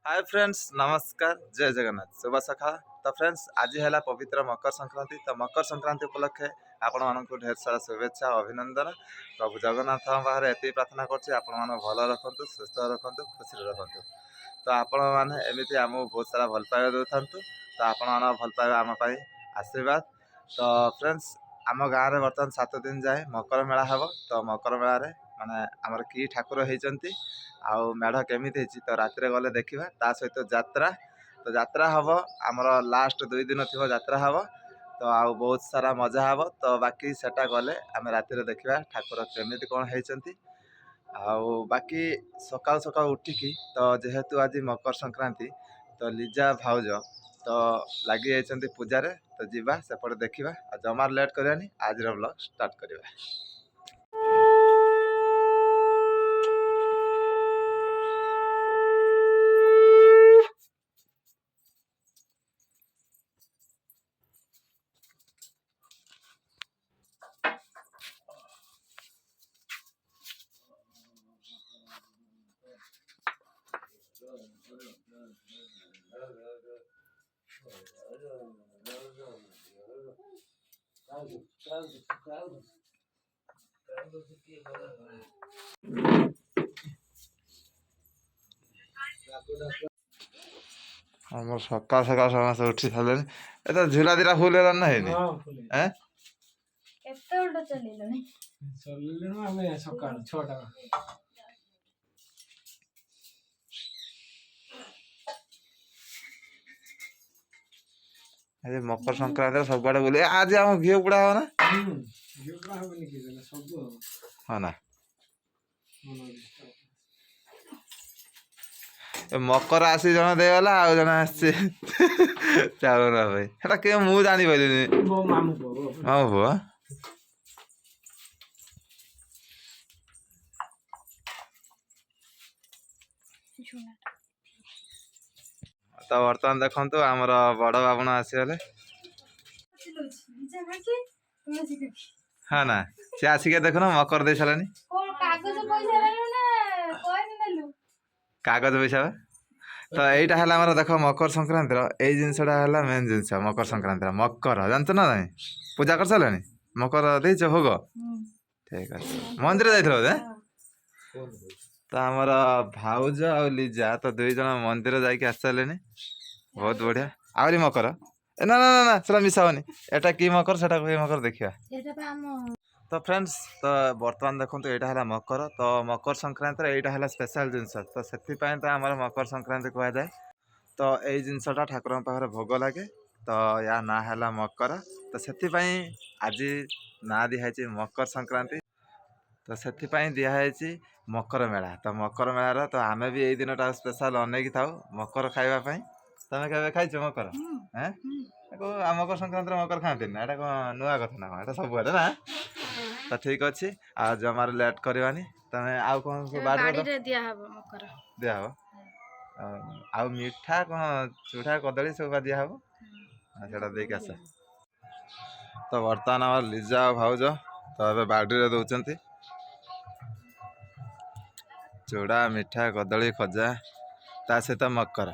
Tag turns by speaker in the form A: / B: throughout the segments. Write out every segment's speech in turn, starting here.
A: Hi friends नमस्कार जय जगन्नाथ शुभ सखा। तो फ्रेंड्स आज है पवित्र मकर संक्रांति। तो मकर संक्रांति उपलक्षे आपण मानक ढेर सारा शुभेच्छा अभिनंदन। प्रभु जगन्नाथ बाहर एति प्रार्थना कर भल रखु सुस्थ रखु खुशी रखु। तो आपण मैंने एमती आमको बहुत सारा भल पाइबा दे था। तो आपण भल पाइबा आम आशीर्वाद। तो फ्रेंड्स आम गाँव में बर्तमान 7 दिन जाए मकर मेला हम। तो मकर मेला माने आमर कि ठाकुर होती आउ मेढ़ केमी तो रात गले देखा ता सहित यात्रा। तो यात्रा हम आमर लास्ट 2 दिन थी यात्रा हम। तो आउ बहुत सारा मजा हम। तो बाकी सेटा गले आम रात देखा ठाकुर केमी कौन होती। आउ बाकी सकाल सकाल उठिकी तो जेहेतु आज मकर संक्रांति तो लिजा भाउज तो लगी जाइछन्ति पूजारे। तो जीवा सेपटे देखा जमार लेट करानी आज ब्लॉग स्टार्ट करवा। आम सकाल सकाल समस्त उठी सारे ए झूला दिला फुल ना है मकर संक्रांति सब आड़े बोले आज आम घी पुड़ा हो ना हाँ ना मकर आसी जन देगला आ जन आसी चाउल ना भाई के मु जानी पाइलिनी मामू पुओ तो बर्तमान देखु आमर बड़ बाबुण आसीगले हाँ ना सी आसिक देखुन मकर दे सारे कागज पैसा तो यहीटा है देख मकर संक्रांति यही जिनसा है मेन जिनस मकर संक्रांति मकर जानत ना नहीं पूजा कर सारे मकर देच भोग ठीक अच्छे मंदिर जाइए तो आमर भाउज आ लिजा तो 2 जन मंदिर जाकि आस सारे बहुत बढ़िया आहरी मकर ना ना ना ना मिसावनी एटा कि मकर से मकर देखा। तो फ्रेंड्स तो बर्तमान देखो यहाँ है मकर। तो मकर संक्रांति यहाँ है स्पेशल जिनस तो से तो आम मकर संक्रांति कहुए। तो यही जिनसटा ठाकुर पाखे भोग लगे तो या ना है मकर। तो से आज ना दिखाई मकर संक्रांति। तो से दिखाई मकर मेला। तो मकर मेलार तो आम भी यही दिन स्पेशल अनेक था मकर खावाई। तुम के खाई मकर मकर संक्रांति मकर खाती ना यहाँ कौन नुआ कथा ना यहाँ सब ना। तो ठीक अच्छे आ जमार लेट करवानी तुम आउ कौन दिया आ मिठा कौन चूड़ा कदली सब दिहब से देख आस। तो बर्तमान आम लिजा भाउज तो ये बाड़ी दौरान चूड़ा मिठा कदली खजा ता सहित मकर।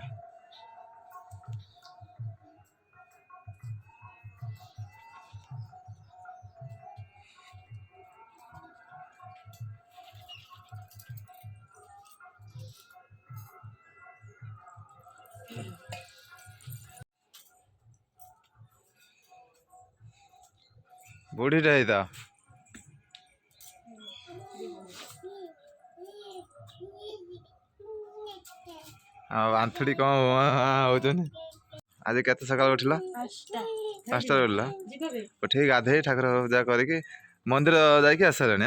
A: बुढ़ीटा ही आंथड़ी कौन हो आज के सकाल उठल 5टा उठल उठे गाधे ठाकुर पूजा करके मंदिर जाकि आस सारे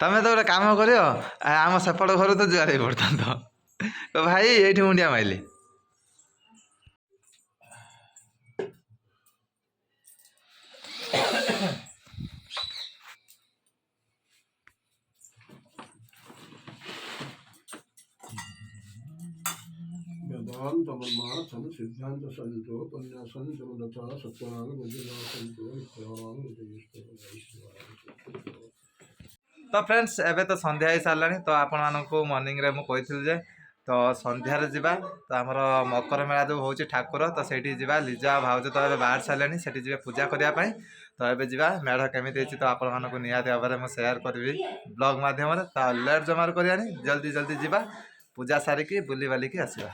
A: तमें तो गोटे कम कर आम सेपट घर तो जुआर पड़ता तो भाई ये मुंडिया माइली
B: शान्तमन्मानसं सिद्धान्त सन्तो पन्यासन्तमनता सत्यानां बुद्धिना सन्तो नित्यानां बुद्धिष्टो।
A: तो फ्रेंड्स एबे तो संध्या ही सारा तो आपण मानक मॉर्निंग रे मु कही जे तो संध्यारे जावा तो आमर मकर मेला जो होची ठाकुर तो सेठी जावा लिजा भाउज तो एबे बाहर सारे सेठी जी पूजा करिया पई तो एबे जावा मेढ़ केमिति तो आपण मानक निहाती भाव में शेयर करी ब्लॉग माध्यम तो लेट जमार करियानी जल्दी जल्दी जावा पूजा सारिकी बुली बालिकी आसवा।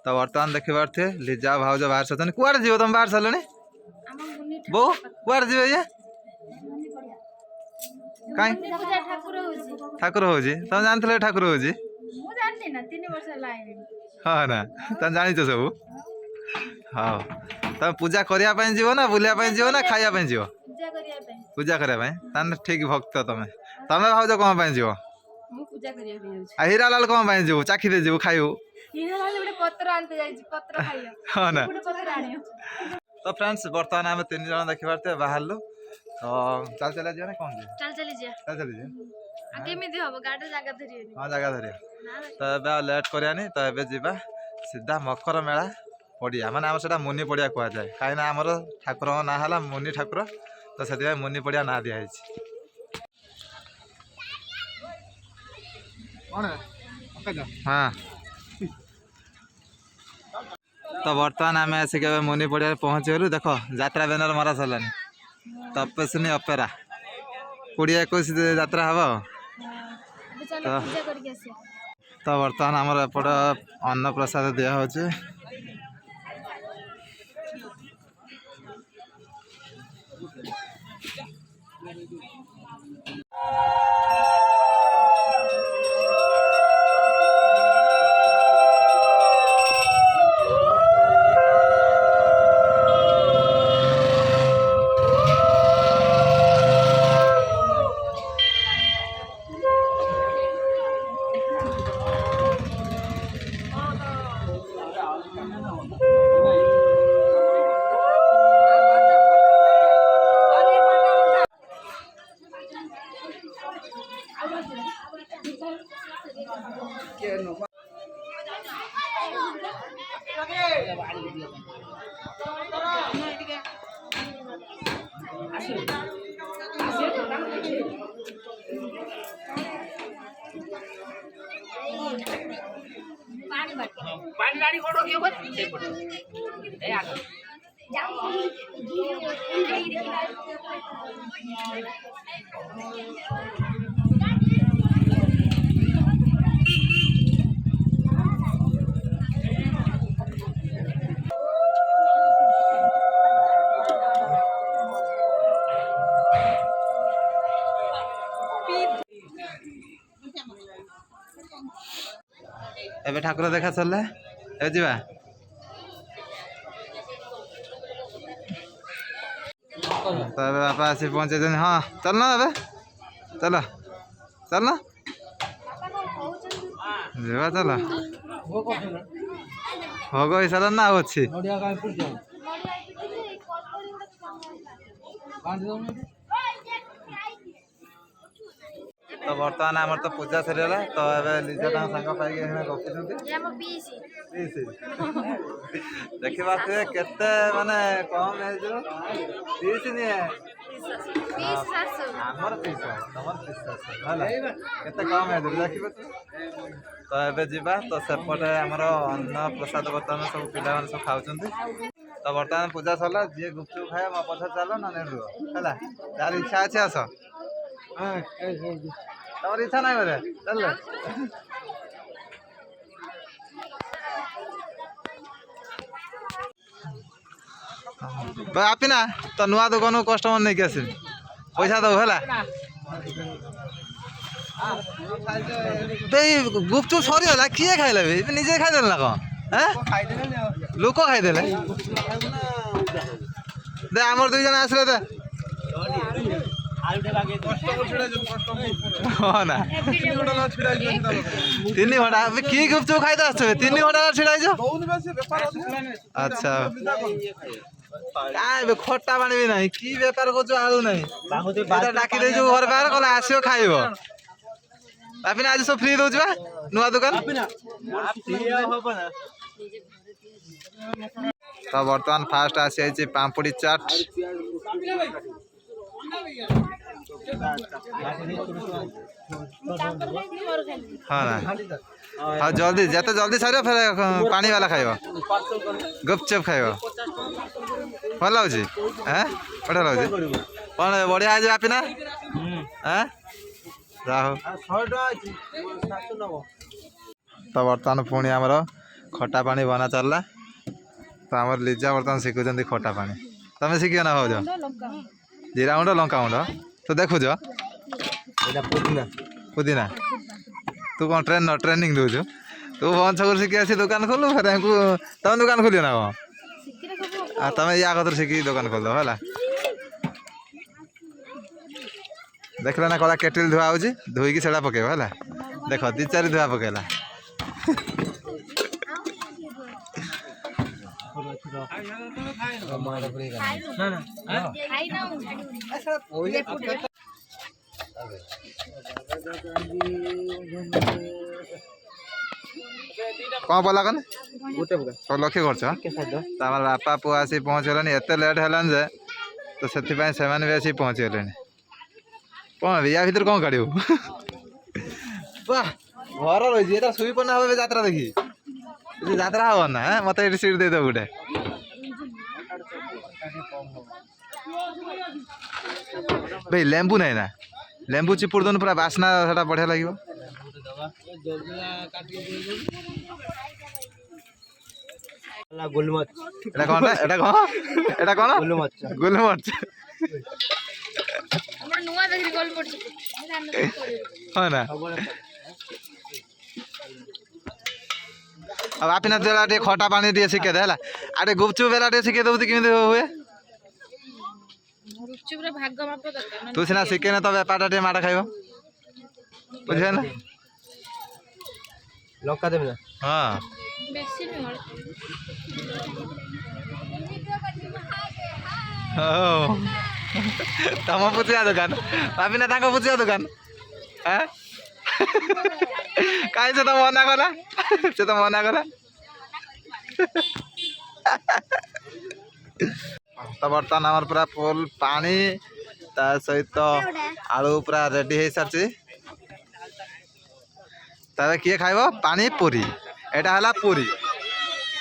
A: तो बर्तमान देखि पारे लिजा भाउज बाहर सारे कुआड़े जीव तुम बाहर सारे बो कुआड़े जीव ये कहीं ठाकुर हो तुम जानते ठाकुर हो हाँ ना तुम जान सब हाँ तुम पूजा करने जीव ना बुलाया जीव ना खाया जीव पूजा करने ठीक भक्त तुम्हें तुम्हें भाज कौन जीव हीरा लाल कौन जीव चाखी दे जीव खाइबू हाँ ना। तो फ्रेंड्स बर्तमान आम 3 जन देखी पारे बाहर तो चल चला जी ना कौन जी चल चली जी केमिति हबो गाडी जागा धरियो हां जागा धरियो तो एबे लेट करियानी तो एबे जीवा सीधा मकर मेला पड़िया माने हम सेटा मुनि पड़िया कहआ जाए काई ना हमर ठाकुर ना हला मुनि ठाकुर तो सेति मुनि पड़िया ना दिया है कोन हां। तो बर्तमान आम आसिक मुनि पड़िया पहुँच गलु देख यात्रा बैनर मरा सरलानी तपस्विनी अपेरा 20-21 यात्रा हम तो बर्तमान आमर एपट अन्न प्रसाद दिया हो
C: पानी गाड़ी को रोकियो बस ए आ
A: एबे ठाकुर देखा सरला ए जीवा तो बापा आसी पहुंचे हाँ चल ना ए चल चल ना जीवा चल भोग हो सारा ना अच्छी तो बर्तमान आमर तो पूजा सरीगला तो ए लिजा सांग पाई देखी पारे केते माने कम एज तीस नहीं है आमर 30 तमर 30 केते कम एज देखी तो एबे जीवा तो सेपटे आमर अन्न प्रसाद बर्तमान सब पिला माने सब खाउछंती तो बर्तमान पूजा सरला जे गुपचुप खाए मो पछा चलो ना ने रुह हला तार इच्छा अछि आस तमर इच्छा नहीं बोले चल आपी ना तो नुआ दुकान कस्टमर नहीं के आसिल पैसा दो है गुपचुप सरीगला किए खाइले निजे खाईदेल ना कौन लोक खाईदे दे आमर 2 जन आसले दे हाँ ना 3 घंटा कि गुपचुप खाई 3 घंटा छिड़ा अच्छा काय खट्टा पानी भी नहीं कि बेपार कर आलू नहीं डाकी दे घर बाहर कला आसो खाइब ବାପିନା ଆଜି ସବୁ ଫ୍ରି ଦଉଛି ବା ନୂଆ ଦୋକାନ। ତ ବର୍ତ୍ତମାନ ଫାଷ୍ଟ ଆସିଯାଇଛି ପାମ୍ପୁଡ଼ି ଚାଟ୍। ହଁ ନା ହଁ ଜଲ୍ଦି ଯେତେ ଜଲ୍ଦି ସାରିବ ଫେର ପାଣି ବାଲା ଖାଇବ ଗୁପଚୁପ୍ ଖାଇବ ଭଲ ଲାଗୁଛି ବଢ଼ିଆ ଲାଗୁଛି କ'ଣ ବଢ଼ିଆ ହେଇଛି ବାପିନା ଯା ହଉ। ତ ବର୍ତ୍ତମାନ ପୁଣି ଆମର ଖଟା ପାଣି ବନା ଚାଲିଲା। ତ ଆମର ଲିଜା ବର୍ତ୍ତମାନ ଶିଖୁଛନ୍ତି ଖଟା ପାଣି। ତମେ ଶିଖିବ ନା ଭାଉଜ? ଜିରା ଗୁଣ୍ଡ ଲଙ୍କା ଗୁଣ୍ଡ ତୁ ଦେଖୁଛ ପୁଦିନା ତୁ କ'ଣ ଟ୍ରେନିଂ ଦେଉଛୁ? ତୁ ବନ୍ଦ ଛକରୁ ଶିଖି ଆସି ଦୋକାନ ଖୋଲୁ ଫେର ୟାଙ୍କୁ ତମେ ଦୋକାନ ଖୋଲିବ ନା କ'ଣ? ଆଉ ତମେ ୟା କତରୁ ଶିଖିକି ଦୋକାନ ଖୋଲିଦେବ ହେଲା। ଦେଖିଲ ନା କଳା କେଟିଲ ଧୁଆ ହେଉଛି ଧୋଇକି ସେଟା ପକେଇବ ହେଲା। ଦେଖ 2-4 ଧୁଆ ପକେଇଲା। କ'ଣ ପଡ଼ିଲା କନେ ସବୁ ଲକ୍ଷ୍ୟ କରୁଛ? ତାର ବାପା ପୁଅ ଆସିକି ପହଞ୍ଚିଗଲେଣି। ଏତେ ଲେଟ୍ ହେଲାଣି ଯେ ତ ସେଥିପାଇଁ ସେମାନେ ବି ଆସିକି ପହଞ୍ଚିଗଲେଣି। କ'ଣ ୟା ଭିତରେ କ'ଣ କାଢ଼ିବୁ? ଘର ରହିଛି ଏଟା ଶୋଇପଡ଼ିନା হবে ଯାତ୍ରା ଦେଖି ଯାତ୍ରା ହବ ନା ମତେ ଏଠି ସିଟ୍ ଦେଇଦେବ ଗୋଟେ। ଭାଇ ଲେମ୍ବୁ ନାହିଁ ନା ଲେମ୍ବୁ ଚିପୁଡ଼ି ଦେଉନୁ ପୁରା ବାସ୍ନା ସେଟା ବଢ଼ିଆ ଲାଗିବ। ଏଟା କ'ଣ ଏଟା କ'ଣ ଏଟା କ'ଣ ଗୋଲମରିଚ ହଁ ନା। ଆଉ ବାପିନା ଦେଲା ଟିକେ ଖଟା ପାଣି ଟିକେ ଶିଖେଇ ଦେ ହେଲା। ଆଉ ଟିକେ ଗୁପଚୁପ୍ ବେଲା ଟିକେ ଶିଖେଇ ଦେବୁ କେମିତି ହୁଏ? ତୁ ସିନା ଶିଖେଇନା ତ ବେପାରଟା ଟିକେ ମାଡ଼ ଖାଇବ ବୁଝିଲେ ନା। ଲଙ୍କା ଦେବି ନା? ହଁ ହଉ ତମ ପୁଚିଆ ଦୋକାନ ବାପିନା ତାଙ୍କ ପୁଚିଆ ଦୋକାନ କାହିଁ ସେ ତ ମନା କଲା ସେ ତ ମନା କଲା। ତ ବର୍ତ୍ତମାନ ଆମର ପୁରା ଫୁଲ୍ ପାଣି ତା ସହିତ ଆଳୁ ପୁରା ରେଡି ହେଇସାରିଛି। ତାପରେ କିଏ ଖାଇବ ପାଣି ପୁରୀ ଏଇଟା ହେଲା ପୁରୀ।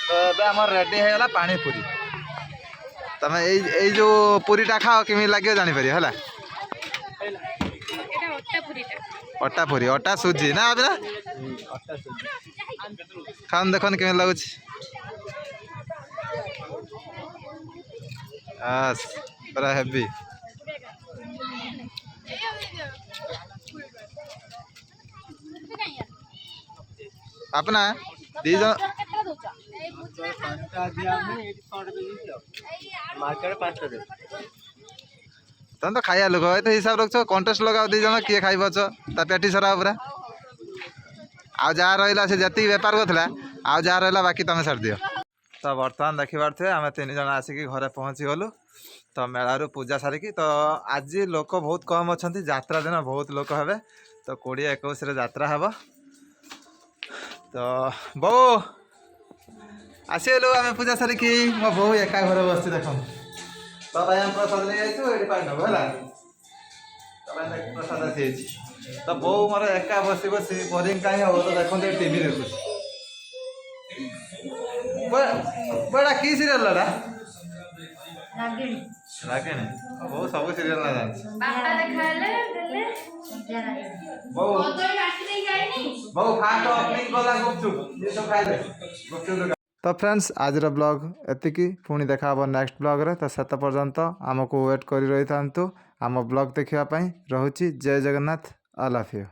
A: ତ ଏବେ ଆମର ରେଡି ହେଇଗଲା ପାଣି ପୁରୀ। ତମେ ଏଇ ଯୋଉ ପୁରୀଟା ଖାଅ କେମିତି ଲାଗିବ ଜାଣିପାରିବ ହେଲା। ଅଟା ପୁରୀ ଅଟା ସୁଜି ନା ଏବେ ଖାଉନ ଦେଖନି କେମିତି ଲାଗୁଛି। ପୁରା ହେଭି। ଆପନା 2 ଜଣ ତମେ ତ ଖାଇବା ଲୋକ ଏତେ ହିସାବ ରଖୁଛ। କଣ୍ଟେଷ୍ଟ ଲଗାଅ 2 ଜଣ କିଏ ଖାଇ ପାରୁଛ ତା ପେଟି ସରାବ ପୁରା। ଆଉ ଯାହା ରହିଲା ସେ ଯେତିକି ବେପାର କରୁଥିଲା ଆଉ ଯାହା ରହିଲା ବାକି ତମେ ଛାଡ଼ିଦିଅ। ତ ବର୍ତ୍ତମାନ ଦେଖିପାରୁଥିବେ ଆମେ 3 ଜଣ ଆସିକି ଘରେ ପହଞ୍ଚିଗଲୁ। ତ ମେଳାରୁ ପୂଜା ସାରିକି ତ ଆଜି ଲୋକ ବହୁତ କମ୍ ଅଛନ୍ତି। ଯାତ୍ରା ଦିନ ବହୁତ ଲୋକ ହେବେ। ତ 20-21ରେ ଯାତ୍ରା ହେବ। ତ ବୋଉ ଆସିଗଲୁ ଆମେ ପୂଜା ସାରିକି। ମୋ ବୋଉ ଏକା ଘରେ ବସିଛି ଦେଖନ୍ତୁ। ତ ଭାଇ ଆମେ ପ୍ରସାଦ ନେଇ ଯାଇଛୁ ଏଇଠି ପାଣି ନେବୁ ହେଲା। ତ ଭାଇ ପ୍ରସାଦ ଆସିଯାଇଛି। ତ ବୋଉ ମୋର ଏକା ବସି ବସି ବୋରିଂ କାହିଁ ହବ ତ ଦେଖନ୍ତୁ ଟିଭି ଦେଖୁଛି। ବड़ा की सीरियल लड़ा रागिणी वो सब सीरियल ना जान बापा देखाले देले वो काटी दे जाईनी वो फास्ट ओपनिंग कोला गुपचुप ये सब खाइ दे गुपचुप। तो फ्रेंड्स आज ब्लॉग एतिकी पुणी देखा हम नेक्स्ट ब्लॉग रे। तो सेत पर्यंत आमको वेट करी रही थांतु आम ब्लॉग देखिया पई। रहुची जय जगन्नाथ। I love you.